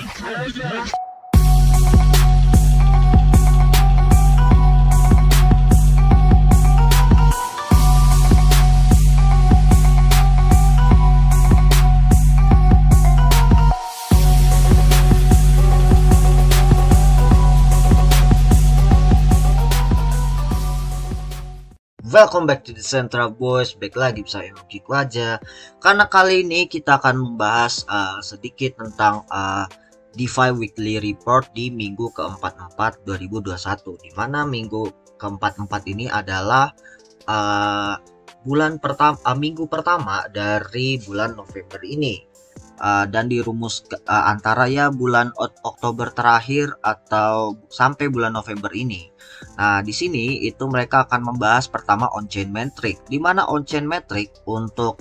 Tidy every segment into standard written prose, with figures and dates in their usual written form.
Welcome back to the Central Boys, back lagi bersama Kiku aja. Karena kali ini kita akan membahas sedikit tentang DeFi Weekly Report di minggu ke-44 2021. Dimana minggu ke-44 ini adalah minggu pertama dari bulan November ini. Dan dirumus antara ya bulan Oktober terakhir atau sampai bulan November ini. Nah, di sini itu mereka akan membahas pertama on-chain metric, di mana on-chain metric untuk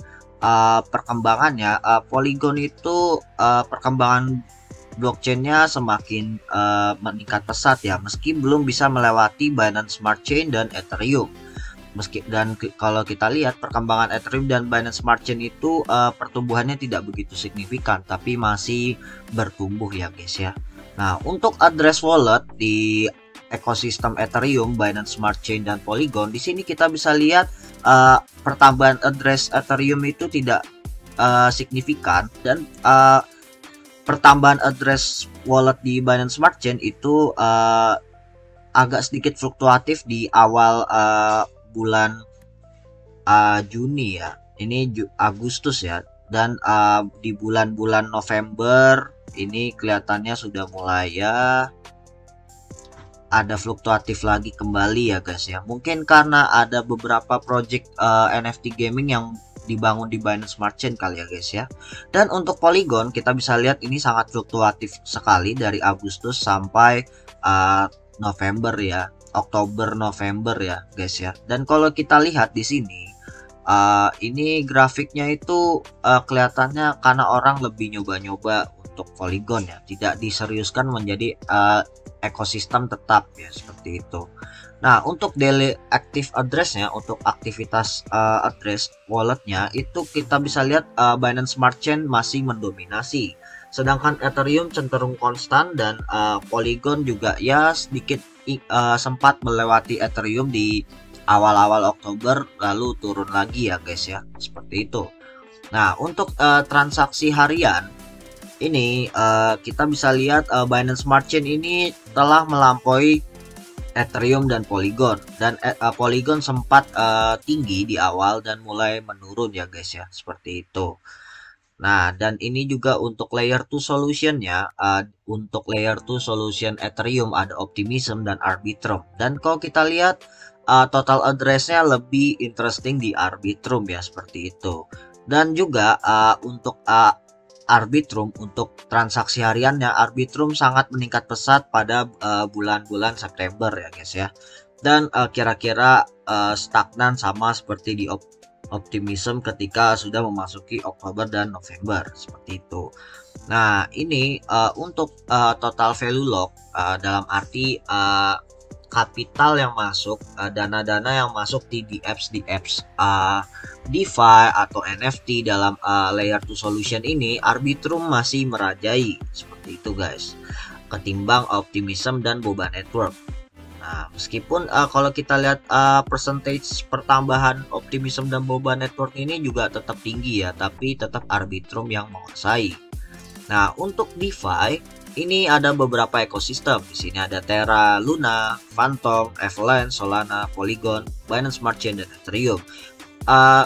perkembangannya Polygon itu perkembangan blockchainnya semakin meningkat pesat ya, meski belum bisa melewati Binance Smart Chain dan Ethereum. Kalau kita lihat perkembangan Ethereum dan Binance Smart Chain itu pertumbuhannya tidak begitu signifikan, tapi masih bertumbuh ya guys ya. Nah, untuk address wallet di ekosistem Ethereum, Binance Smart Chain dan Polygon, di sini kita bisa lihat pertambahan address Ethereum itu tidak signifikan, dan pertambahan address wallet di Binance Smart Chain itu agak sedikit fluktuatif di awal bulan Juni ya, ini Agustus ya, dan di bulan-bulan November ini kelihatannya sudah mulai ya ada fluktuatif lagi kembali ya guys ya. Mungkin karena ada beberapa project NFT gaming yang dibangun di Binance Smart Chain kali ya guys ya. Dan untuk Polygon kita bisa lihat ini sangat fluktuatif sekali dari Agustus sampai November ya, Oktober November ya guys ya. Dan kalau kita lihat di sini ini grafiknya itu kelihatannya karena orang lebih nyoba-nyoba untuk Polygon ya, tidak diseriuskan menjadi ekosistem tetap ya, seperti itu. Nah, untuk daily active address-nya, untuk aktivitas address walletnya itu kita bisa lihat Binance Smart Chain masih mendominasi, sedangkan Ethereum cenderung konstan, dan Polygon juga ya sedikit sempat melewati Ethereum di awal-awal Oktober lalu turun lagi ya guys ya, seperti itu. Nah, untuk transaksi harian ini kita bisa lihat Binance Smart Chain ini telah melampaui Ethereum dan Polygon, dan Polygon sempat tinggi di awal dan mulai menurun ya guys ya, seperti itu. Nah, dan ini juga untuk layer 2 solutionnya, untuk layer 2 solution Ethereum ada Optimism dan Arbitrum, dan kalau kita lihat total address-nya lebih interesting di Arbitrum ya, seperti itu. Dan juga untuk Arbitrum, untuk transaksi hariannya Arbitrum sangat meningkat pesat pada bulan-bulan September ya guys ya, dan kira-kira stagnan sama seperti di Optimism ketika sudah memasuki Oktober dan November, seperti itu. Nah, ini untuk total value lock dalam arti kapital yang masuk, dana-dana yang masuk di apps DeFi atau NFT dalam layer 2 solution ini, Arbitrum masih merajai, seperti itu guys, ketimbang Optimism dan Boba Network. Nah, meskipun kalau kita lihat percentage pertambahan Optimism dan Boba Network ini juga tetap tinggi ya, tapi tetap Arbitrum yang menguasai. Nah, untuk DeFi ini ada beberapa ekosistem. Di sini ada Terra, Luna, Phantom, Avalanche, Solana, Polygon, Binance Smart Chain, dan Ethereum.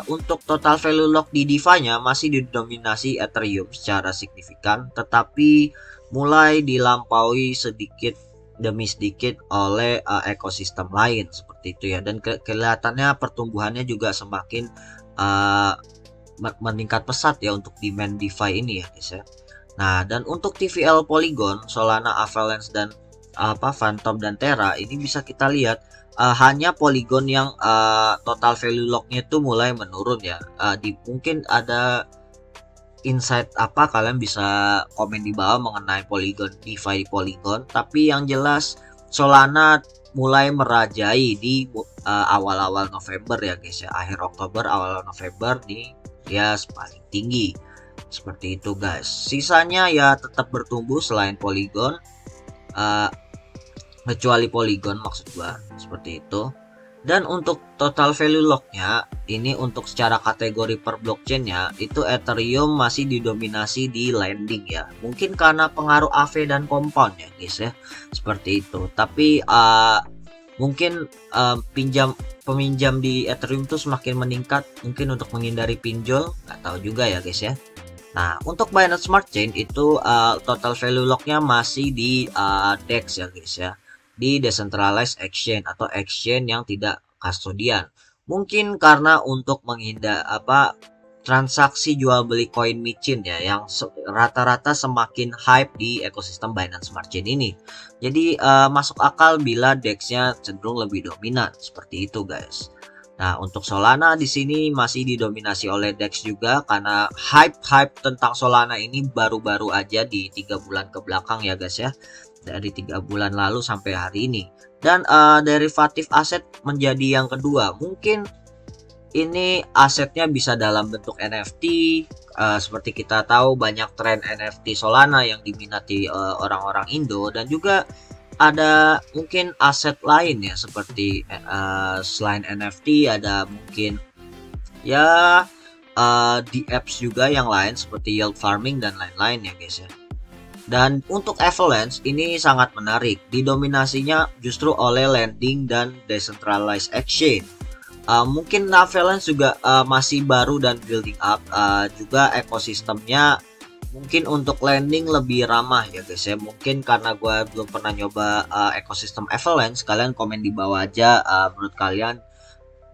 Untuk total value lock di DeFi-nya masih didominasi Ethereum secara signifikan, tetapi mulai dilampaui sedikit demi sedikit oleh ekosistem lain, seperti itu ya. Dan kelihatannya pertumbuhannya juga semakin meningkat pesat ya untuk demand DeFi ini ya guys ya. Nah, dan untuk TVL Polygon, Solana, Avalanche, dan Phantom dan Terra ini bisa kita lihat hanya Polygon yang total value locknya itu mulai menurun ya. Mungkin ada insight apa, kalian bisa komen di bawah mengenai Polygon, DeFi Polygon. Tapi yang jelas Solana mulai merajai di awal-awal November ya guys ya, akhir Oktober awal November dia paling tinggi. Seperti itu guys. Sisanya ya tetap bertumbuh selain Polygon, uh, kecuali Polygon maksud gua, seperti itu. Dan untuk total value locknya, ini untuk secara kategori per blockchainnya, itu Ethereum masih didominasi di lending ya. Mungkin karena pengaruh AV dan compound ya guys ya, seperti itu. Tapi mungkin peminjam di Ethereum itu semakin meningkat, mungkin untuk menghindari pinjol, nggak tahu juga ya guys ya. Nah, untuk Binance Smart Chain itu total value locknya masih di DEX ya guys ya, di Decentralized Exchange atau exchange yang tidak kustodian. Mungkin karena untuk menghindar transaksi jual beli koin micin ya, yang rata-rata semakin hype di ekosistem Binance Smart Chain ini. Jadi masuk akal bila DEX-nya cenderung lebih dominan seperti itu guys. Nah, untuk Solana di sini masih didominasi oleh DEX juga karena hype tentang Solana ini baru-baru aja di 3 bulan ke belakang ya guys ya. Dari 3 bulan lalu sampai hari ini. Dan derivatif aset menjadi yang kedua. Mungkin ini asetnya bisa dalam bentuk NFT. Seperti kita tahu banyak tren NFT Solana yang diminati orang-orang Indo, dan juga ada mungkin aset lain ya, seperti selain NFT ada mungkin ya di apps juga yang lain seperti yield farming dan lain-lain ya guys ya. Dan untuk Avalanche ini sangat menarik, didominasinya justru oleh lending dan decentralized exchange. Mungkin Avalanche juga masih baru dan building up, juga ekosistemnya mungkin untuk lending lebih ramah ya guys ya. Mungkin karena gue belum pernah nyoba ekosistem Avalanche, kalian komen di bawah aja menurut kalian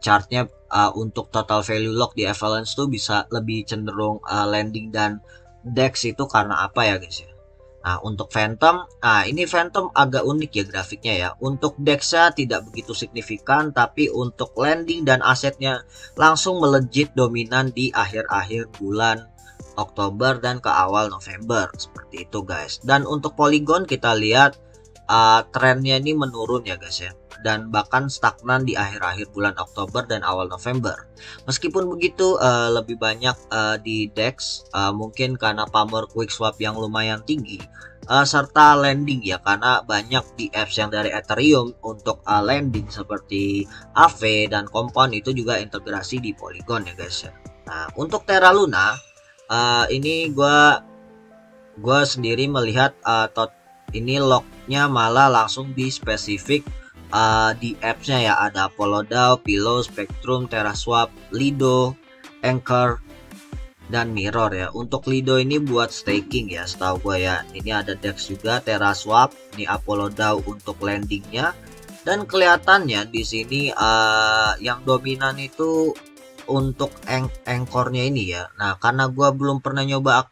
chartnya untuk total value lock di Avalanche tuh bisa lebih cenderung lending dan DEX itu karena apa ya guys ya. Nah, untuk Phantom, ini Phantom agak unik ya grafiknya ya. Untuk DEX-nya tidak begitu signifikan, tapi untuk lending dan asetnya langsung melejit dominan di akhir-akhir bulan Oktober dan ke awal November. Seperti itu guys. Dan untuk Polygon kita lihat trennya ini menurun ya guys ya. Dan bahkan stagnan di akhir-akhir bulan Oktober dan awal November. Meskipun begitu lebih banyak di DEX, mungkin karena pamor QuickSwap yang lumayan tinggi, serta lending ya, karena banyak di apps yang dari Ethereum untuk lending seperti AV dan Compound itu juga integrasi di Polygon ya guys ya. Nah, untuk Terra Luna ini gua sendiri melihat ini locknya malah langsung di spesifik di appsnya ya, ada Apollo DAO, Pillow, Spectrum, TerraSwap, Lido, Anchor, dan Mirror ya. Untuk Lido ini buat staking ya, setahu gue ya. Ini ada DEX juga, TerraSwap, ini Apollo DAO untuk lendingnya. Dan kelihatannya di sini yang dominan itu untuk Anchornya ini ya. Nah, karena gue belum pernah nyoba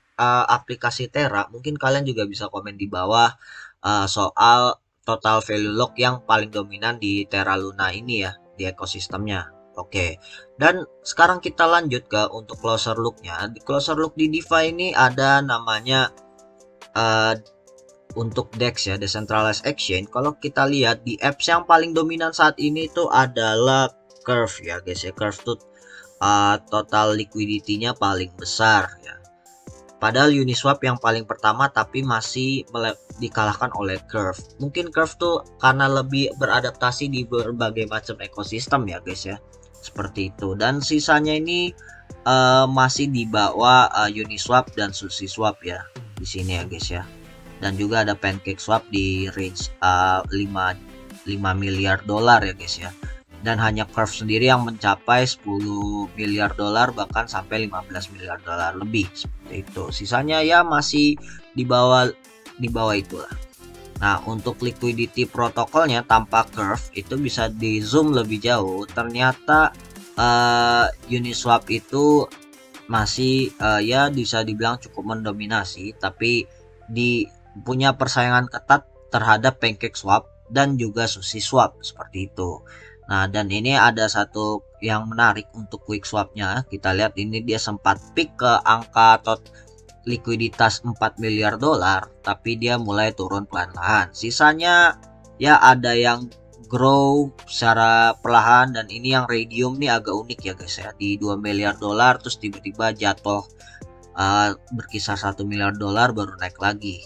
aplikasi Terra, mungkin kalian juga bisa komen di bawah soal total value lock yang paling dominan di Terra Luna ini ya, di ekosistemnya. Oke, dan sekarang kita lanjut ke untuk closer look-nya. Di closer look di DeFi ini ada namanya untuk DEX ya, Decentralized Exchange. Kalau kita lihat di apps yang paling dominan saat ini itu adalah Curve ya guys ya. Curve tuh total liquidity-nya paling besar ya. Padahal Uniswap yang paling pertama, tapi masih dikalahkan oleh Curve. Mungkin Curve tuh karena lebih beradaptasi di berbagai macam ekosistem ya guys ya. Seperti itu. Dan sisanya ini masih di bawah Uniswap dan SushiSwap ya. Di sini ya guys ya. Dan juga ada PancakeSwap di range 5 miliar dolar ya guys ya. Dan hanya Curve sendiri yang mencapai 10 miliar dolar, bahkan sampai 15 miliar dolar lebih, seperti itu. Sisanya ya masih di bawah itulah. Nah, untuk liquidity protokolnya tanpa Curve itu bisa di zoom lebih jauh. Ternyata Uniswap itu masih ya bisa dibilang cukup mendominasi, tapi punya persaingan ketat terhadap PancakeSwap dan juga SushiSwap seperti itu. Nah, dan ini ada satu yang menarik untuk QuickSwap-nya. Kita lihat ini dia sempat peak ke angka likuiditas 4 miliar dolar, tapi dia mulai turun pelan-pelan. Sisanya ya ada yang grow secara perlahan, dan ini yang Raydium nih agak unik ya guys ya. Di 2 miliar dolar terus tiba-tiba jatuh berkisar 1 miliar dolar baru naik lagi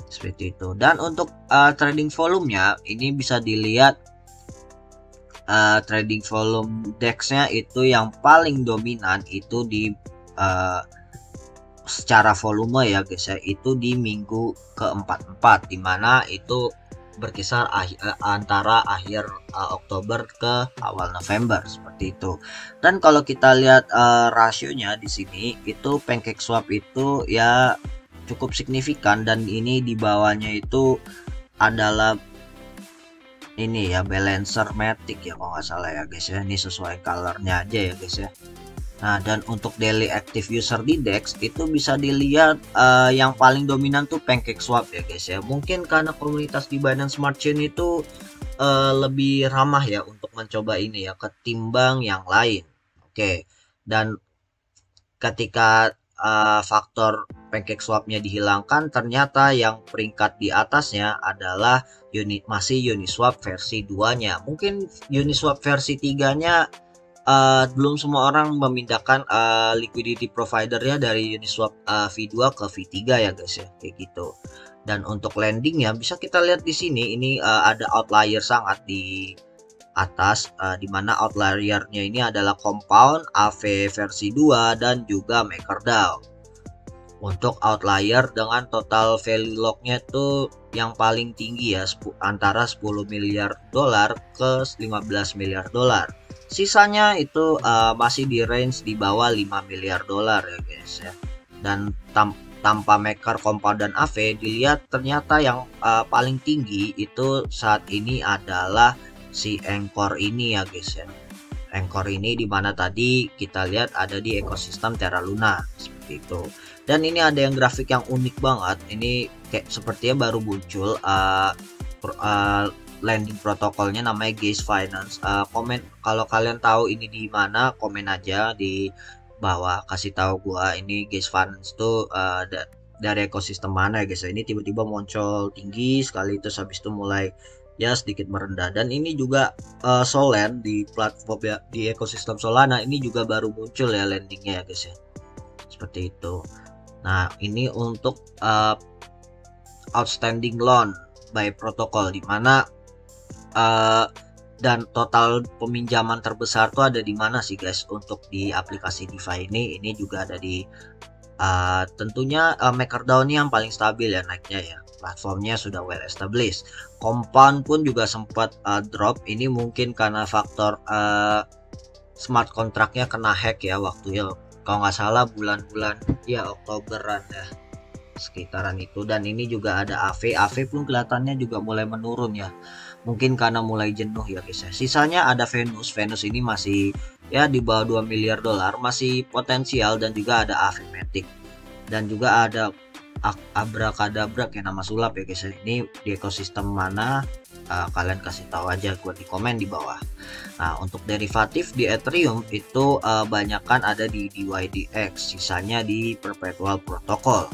seperti itu. Dan untuk trading volumenya ini bisa dilihat, trading volume DEX-nya itu yang paling dominan itu di secara volume ya guys ya, itu di minggu ke-44, dimana itu berkisar antara akhir Oktober ke awal November seperti itu. Dan kalau kita lihat rasionya di sini itu PancakeSwap itu ya cukup signifikan, dan ini di bawahnya itu adalah ini ya balancer matic ya kalau nggak salah ya guys ya, ini sesuai colornya aja ya guys ya. Nah, dan untuk daily active user di DEX itu bisa dilihat yang paling dominan tuh PancakeSwap ya guys ya. Mungkin karena komunitas di Binance Smart Chain itu lebih ramah ya untuk mencoba ini ya ketimbang yang lain. Oke. Dan ketika faktor PancakeSwap-nya dihilangkan, ternyata yang peringkat di atasnya adalah masih Uniswap versi 2-nya. Mungkin Uniswap versi 3-nya belum semua orang memindahkan liquidity providernya dari Uniswap V2 ke V3 ya guys ya, kayak gitu. Dan untuk landingnya bisa kita lihat di sini, ini ada outlier sangat di atas, dimana outliernya ini adalah Compound, AV versi 2, dan juga MakerDAO. Untuk outlier dengan total value locknya itu yang paling tinggi ya, antara 10 miliar dolar ke 15 miliar dolar. Sisanya itu masih di range di bawah 5 miliar dolar ya guys ya. Dan tanpa Maker, Compound, dan AV, dilihat ternyata yang paling tinggi itu saat ini adalah si Anchor ini ya guys ya. Anchor ini dimana tadi kita lihat ada di ekosistem Terra Luna seperti itu. Dan ini ada yang grafik yang unik banget, ini kayak sepertinya baru muncul landing protokolnya, namanya Gaze Finance. Komen kalau kalian tahu ini di mana, komen aja di bawah, kasih tahu gua ini Gaze Finance tuh dari ekosistem mana ya guys. Ini tiba-tiba muncul tinggi sekali, terus habis itu mulai ya sedikit merendah. Dan ini juga Solen di platform ya, di ekosistem Solana ini juga baru muncul ya landingnya ya guys ya, seperti itu. Nah, ini untuk outstanding loan by protocol, dimana dan total peminjaman terbesar tuh ada di mana sih guys untuk di aplikasi DeFi ini juga ada di tentunya MakerDAO ini yang paling stabil ya naiknya ya, platformnya sudah well established. Compound pun juga sempat drop, ini mungkin karena faktor smart contractnya kena hack ya waktu ya, kalau nggak salah bulan-bulan ya Oktoberan ya sekitaran itu. Dan ini juga ada AV pun kelihatannya juga mulai menurun ya, mungkin karena mulai jenuh ya guys ya. Sisanya ada Venus ini masih ya di bawah 2 miliar dolar, masih potensial. Dan juga ada AV Matic, dan juga ada Abracadabra kayak nama sulap ya guys. Ini di ekosistem mana, kalian kasih tahu aja gua di komen di bawah. Nah, untuk derivatif di Ethereum itu banyakkan ada di DYDX, sisanya di Perpetual Protocol.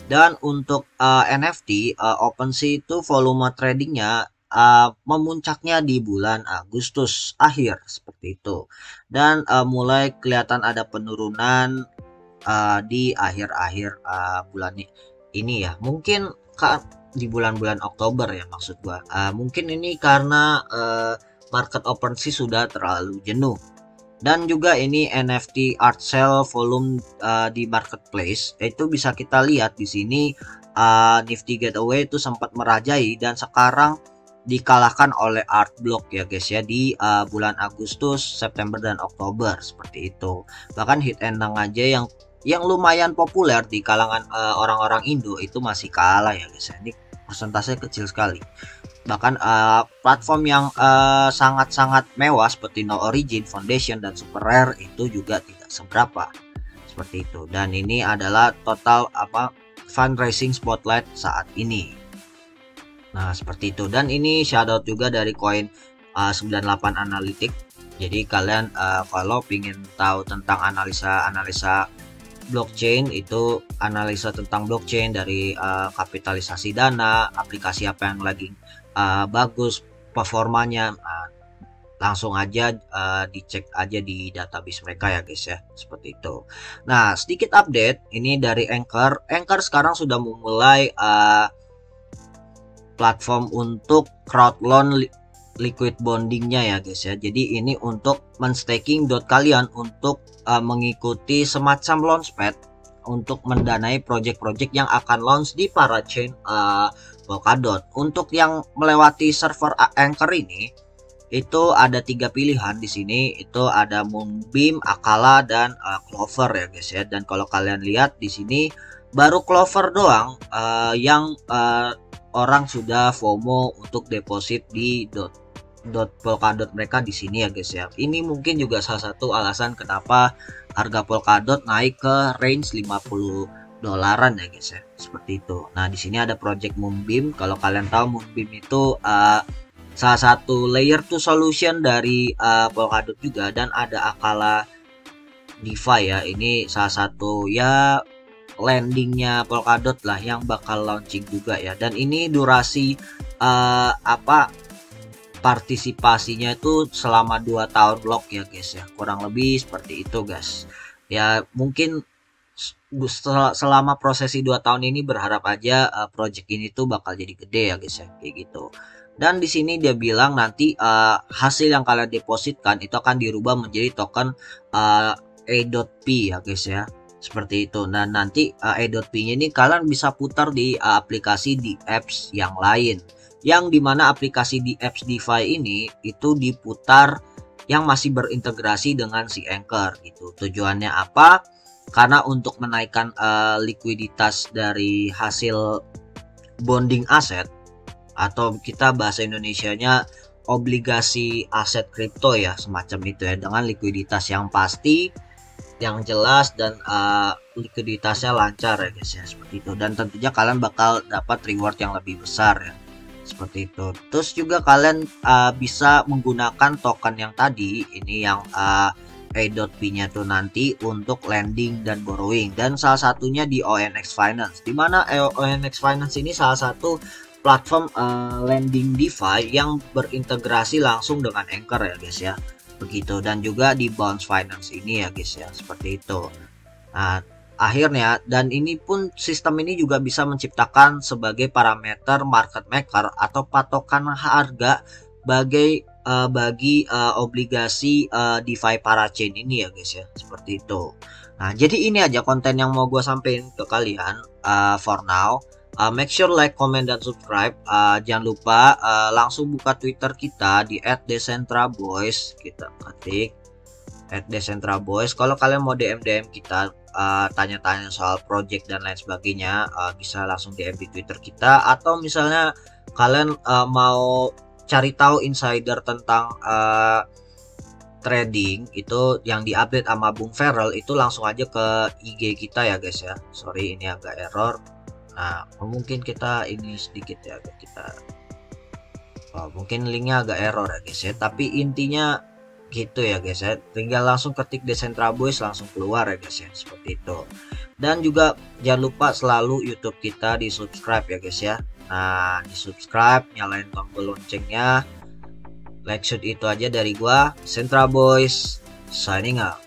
Dan untuk NFT OpenSea itu volume tradingnya memuncaknya di bulan Agustus akhir seperti itu, dan mulai kelihatan ada penurunan di akhir-akhir bulan ini ya, mungkin di bulan-bulan Oktober ya maksud gua. Mungkin ini karena market OpenSea sudah terlalu jenuh. Dan juga ini NFT art sale volume di marketplace itu bisa kita lihat di sini, Nifty Gateway itu sempat merajai dan sekarang dikalahkan oleh Art Block ya guys ya di bulan Agustus, September, dan Oktober seperti itu. Bahkan Hit and Run aja yang lumayan populer di kalangan orang-orang Indo itu masih kalah ya guys. Ini persentase kecil sekali. Bahkan platform yang sangat-sangat mewah seperti No Origin, Foundation, dan Super Rare itu juga tidak seberapa seperti itu. Dan ini adalah total fundraising spotlight saat ini. Nah, seperti itu. Dan ini shoutout juga dari koin 98 Analytics. Jadi kalian kalau ingin tahu tentang analisa blockchain, itu analisa tentang blockchain dari kapitalisasi dana, aplikasi apa yang lagi bagus performanya, langsung aja dicek aja di database mereka ya guys ya, seperti itu. Nah, sedikit update ini dari Anchor. Anchor sekarang sudah memulai platform untuk crowd loan liquid bondingnya ya guys ya. Jadi ini untuk menstaking dot kalian untuk mengikuti semacam launchpad untuk mendanai project-project yang akan launch di parachain Polkadot. Untuk yang melewati server Anchor ini itu ada 3 pilihan di sini, itu ada Moonbeam, Akala, dan Clover ya guys ya. Dan kalau kalian lihat di sini baru Clover doang yang orang sudah FOMO untuk deposit di Polkadot mereka di sini ya guys ya. Ini mungkin juga salah satu alasan kenapa harga Polkadot naik ke range 50 dolaran ya guys ya, seperti itu. Nah, di sini ada project Moonbeam. Kalau kalian tahu, Moonbeam itu salah satu layer 2 solution dari Polkadot juga, dan ada Akala DeFi ya. Ini salah satu ya landingnya Polkadot lah yang bakal launching juga ya. Dan ini durasi partisipasinya itu selama 2 tahun lock ya guys ya, kurang lebih seperti itu guys ya. Mungkin selama prosesi 2 tahun ini berharap aja project ini tuh bakal jadi gede ya guys ya, kayak gitu. Dan di sini dia bilang nanti hasil yang kalian depositkan itu akan dirubah menjadi token A.P ya guys ya, seperti itu. Nah, nanti A.P-nya ini kalian bisa putar di aplikasi di apps yang lain, yang dimana aplikasi di apps DeFi ini itu diputar yang masih berintegrasi dengan si Anchor gitu. Tujuannya apa? Karena untuk menaikkan likuiditas dari hasil bonding aset, atau kita bahasa Indonesianya obligasi aset kripto ya, semacam itu ya, dengan likuiditas yang pasti, yang jelas, dan likuiditasnya lancar ya guys ya, seperti itu. Dan tentunya kalian bakal dapat reward yang lebih besar ya, seperti itu. Terus juga kalian bisa menggunakan token yang tadi ini, yang A.P-nya tuh nanti untuk lending dan borrowing, dan salah satunya di ONX Finance, dimana ONX Finance ini salah satu platform lending DeFi yang berintegrasi langsung dengan Anchor ya guys ya, begitu. Dan juga di Bounce Finance ini ya guys ya, seperti itu. Nah, akhirnya, dan ini pun sistem ini juga bisa menciptakan sebagai parameter market maker atau patokan harga bagi obligasi DeFi parachain ini ya guys ya, seperti itu. Nah, jadi ini aja konten yang mau gue sampaikan ke kalian for now. Make sure like, comment, dan subscribe. Jangan lupa langsung buka Twitter kita di @decentraboys, kita ketik @decentraboys. Kalau kalian mau DM kita, tanya-tanya soal project dan lain sebagainya, bisa langsung DM di Twitter kita. Atau misalnya kalian mau cari tahu insider tentang trading itu yang diupdate sama Bung Feral, itu langsung aja ke IG kita ya guys ya. Sorry, ini agak error. Nah, mungkin kita ini sedikit ya, kita mungkin linknya agak error ya guys ya, tapi intinya gitu ya guys ya. Tinggal langsung ketik Decentraboys, langsung keluar ya guys ya, seperti itu. Dan juga jangan lupa selalu YouTube kita di subscribe ya guys ya. Nah, di subscribe, nyalain tombol loncengnya. Like shoot itu aja dari gua, Decentraboys signing out.